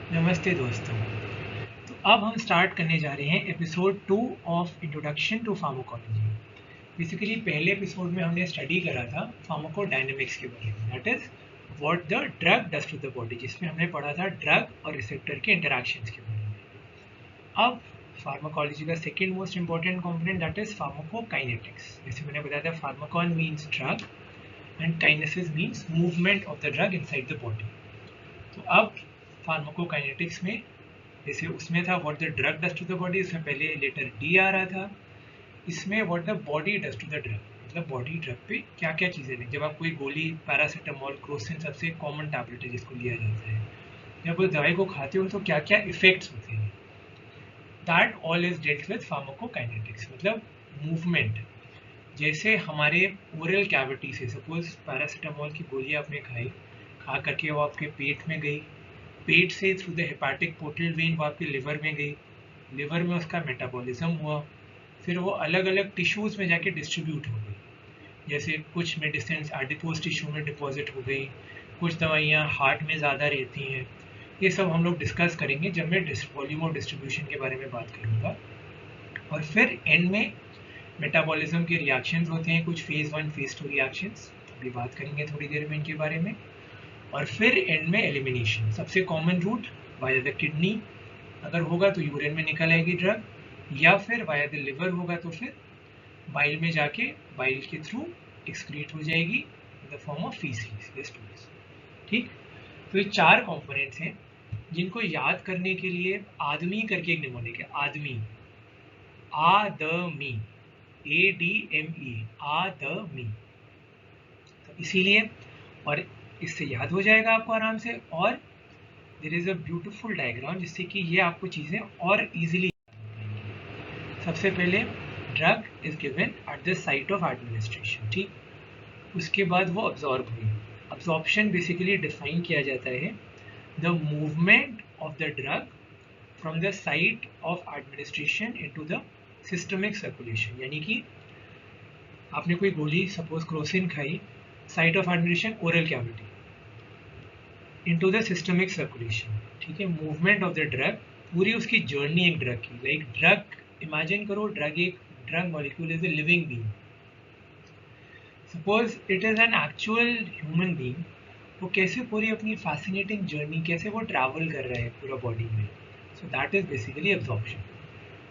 नमस्ते दोस्तों। तो अब हम स्टार्ट करने जा रहे हैं episode 2 of introduction to pharmacology. Basically पहले एपिसोड में हमने स्टडी करा था फार्माकोडायनेमिक्स के बारे में, that is what the drug does to the body, जिसमें हमने पढ़ा था ड्रग और रिसेप्टर के इंटरैक्शंस के बारे में। अब फार्माकोलॉजी का second most important component that is pharmacokinetics. जैसे मैंने बताया था, pharmacon means drug and kinesis means movement of the drug inside the body. तो अब फार्माकोकाइनेटिक्स में जैसे उसमें था what the drug does to the body, इसमें पहले लेटर डी आ रहा था। इसमें what the body does to the drug, मतलब बॉडी ड्रग पे क्या क्या चीज़ें लें। जब आप कोई गोली, पैरासीटामोल, क्रोसिन सबसे कॉमन टैबलेट है जिसको लिया जाता है, जब उस दवाई को खाते हो तो क्या क्या इफेक्ट्स होते हैं, that all is dealt with pharmacokinetics, मतलब मूवमेंट। जैसे हमारे ओरल कैविटी से सपोज पैरासीटामोल की गोली आपने खाई, खा करके वो आपके पेट में गई, पेट से through the hepatic portal vein वो आपके लिवर में गई, लिवर में उसका मेटाबॉलिज्म हुआ, फिर वो अलग अलग टिश्यूज़ में जाके डिस्ट्रीब्यूट हो गई। जैसे कुछ मेडिसिन आर्टिपोज टिश्यू में डिपॉजिट हो गई, कुछ दवाइयाँ हार्ट में ज़्यादा रहती हैं। ये सब हम लोग डिस्कस करेंगे जब मैं वॉल्यूम ऑफ डिस्ट्रीब्यूशन के बारे में बात करूँगा। और फिर एंड में मेटाबॉलिज्म के रिएक्शंस होते हैं, कुछ फेज़ 1 फेज़ 2 रिएक्शंस, अभी बात करेंगे थोड़ी देर में इनके बारे में। और फिर एंड में एलिमिनेशन, सबसे common root via the kidney, अगर होगा तो यूरिन में निकल आएगी ड्रग, या फिर वाया द लिवर होगा तो फिर बाइल में जाके बाइल के थ्रू एक्सक्रीट हो जाएगी in the form of faeces. ठीक, तो ये चार कंपोनेंट्स हैं जिनको याद करने के लिए आदमी करके एक निमोनिक है, आदमी, आदमी, ADME, आदमी। तो इसीलिए, और इससे याद हो जाएगा आपको आराम से। और there is a beautiful diagram जिससे कि ये आपको चीज़ें और इजीली। सबसे पहले drug is given at the site of administration, ठीक। उसके बाद वो अब्जॉर्ब हुई। अब्जॉर्प्शन बेसिकली डिफाइन किया जाता है the movement of the drug from the site of administration into the systemic circulation, यानी कि आपने कोई गोली सपोज क्रोसिन खाई, site of administration oral cavity, into the systemic circulation, ठीक है। मूवमेंट ऑफ द ड्रग, पूरी उसकी जर्नी एक ड्रग की, लाइक ड्रग इमेजिन करो, drug molecule is a living being. Suppose it is an actual human being, वो कैसे पूरी अपनी फैसिनेटिंग जर्नी कैसे वो ट्रैवल कर रहा है पूरा बॉडी में। So that is basically absorption.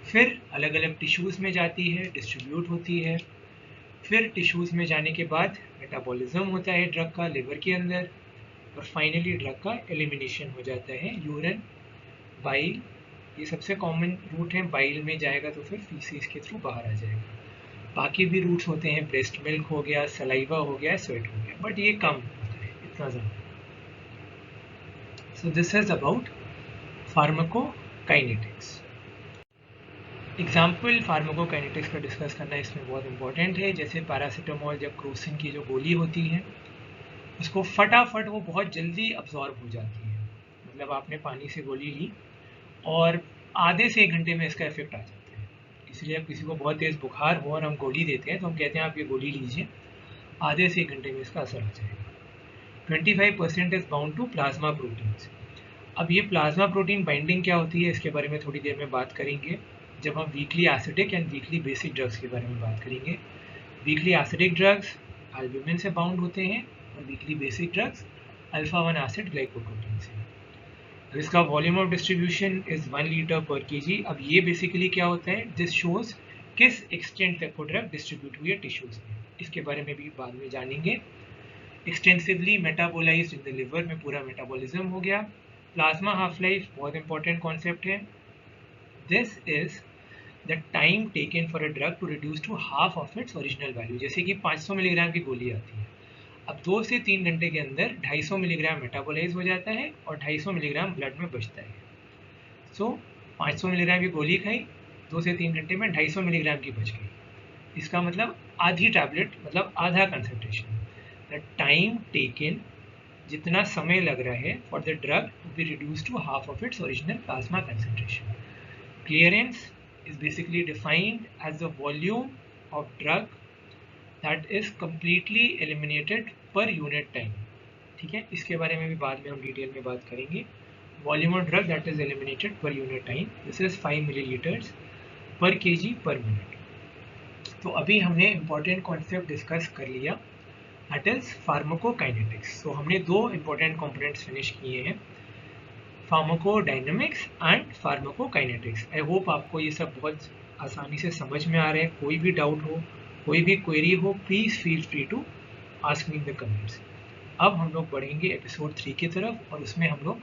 फिर अलग अलग टिश्यूज़ में जाती है, डिस्ट्रीब्यूट होती है। फिर टिश्यूज़ में जाने के बाद मेटाबॉलिज्म होता है ड्रग का लिवर के अंदर, और फाइनली ड्रग का एलिमिनेशन हो जाता है यूरिन, बाइल, ये सबसे कॉमन रूट है। बाइल में जाएगा तो फिर फीसिस के थ्रू बाहर आ जाएगा। बाकी भी रूट्स होते हैं, ब्रेस्ट मिल्क हो गया, सलाइवा हो गया, स्वेट हो गया, बट ये कम होता है, इतना ज़्यादा। So this is about pharmacokinetics. Example pharmacokinetics का डिस्कस करना इसमें बहुत इंपॉर्टेंट है। जैसे पैरासीटामोल, जब क्रोसिन की जो गोली होती है उसको फटाफट वो बहुत जल्दी अब्जॉर्ब हो जाती है, मतलब आपने पानी से गोली ली और आधे से 1 घंटे में इसका इफेक्ट आ जाता है। इसलिए अब किसी को बहुत तेज़ बुखार हो और हम गोली देते हैं तो हम कहते हैं आप ये गोली लीजिए, आधे से 1 घंटे में इसका असर आ जाएगा। 25% is bound to plasma proteins. अब ये प्लाज्मा प्रोटीन बाइंडिंग क्या होती है इसके बारे में थोड़ी देर में बात करेंगे, जब हम weakly acidic and weekly basic drugs के बारे में बात करेंगे। वीकली एसिडिक ड्रग्स एल्ब्यूमिन से बाउंड होते हैं और weekly basic drugs alpha 1 acid glycoprotein से। अब इसका volume of distribution is 1 litre पर केजी। अब ये बेसिकली क्या होता है, दिस शोज किस एक्सटेंट तक वो ड्रग डिस्ट्रीब्यूट हुई है टिश्यूज में, इसके बारे में भी बाद में जानेंगे। Extensively metabolised in the liver में पूरा मेटाबॉलिज्म हो गया। प्लाज्मा हाफ लाइफ बहुत इंपॉर्टेंट कॉन्सेप्ट है। This is the time taken for a drug to reduce to half of its original value. जैसे कि 500 मिलीग्राम की गोली आती है, अब 2 से 3 घंटे के अंदर 250 मिलीग्राम मेटाबोलाइज हो जाता है और 250 मिलीग्राम ब्लड में बचता है। सो 500 मिलीग्राम की गोली खाई, 2 से 3 घंटे में 250 मिलीग्राम की बच गई। इसका मतलब आधी टैबलेट, मतलब आधा कंसंट्रेशन। द टाइम टेकन, जितना समय लग रहा है for the drug to be reduce to half of its original plasma concentration. Clearance is basically defined as the volume of drug that is completely eliminated per unit time, ठीक है। इसके बारे में भी बाद में हम डिटेल में बात करेंगे। volume of drug that is eliminated per unit time. This is 5 milliliters per kg per minute. तो अभी हमने important concept discuss कर लिया, that is pharmacokinetics. So हमने दो important components finish किए हैं, pharmacodynamics and pharmacokinetics. I hope आपको ये सब बहुत आसानी से समझ में आ रहा है. कोई भी डाउट हो, कोई भी क्वेरी हो, please feel free to ask me in the comments. अब हम लोग बढ़ेंगे एपिसोड 3 की तरफ और उसमें हम लोग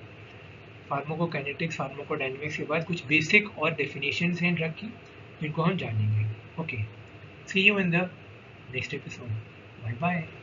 फार्माकोकाइनेटिक्स फार्माकोडायनेमिक्स के बाद कुछ बेसिक और डेफिनेशंस हैं ड्रग की जिनको हम जानेंगे. Okay, see you in the next episode. Bye bye.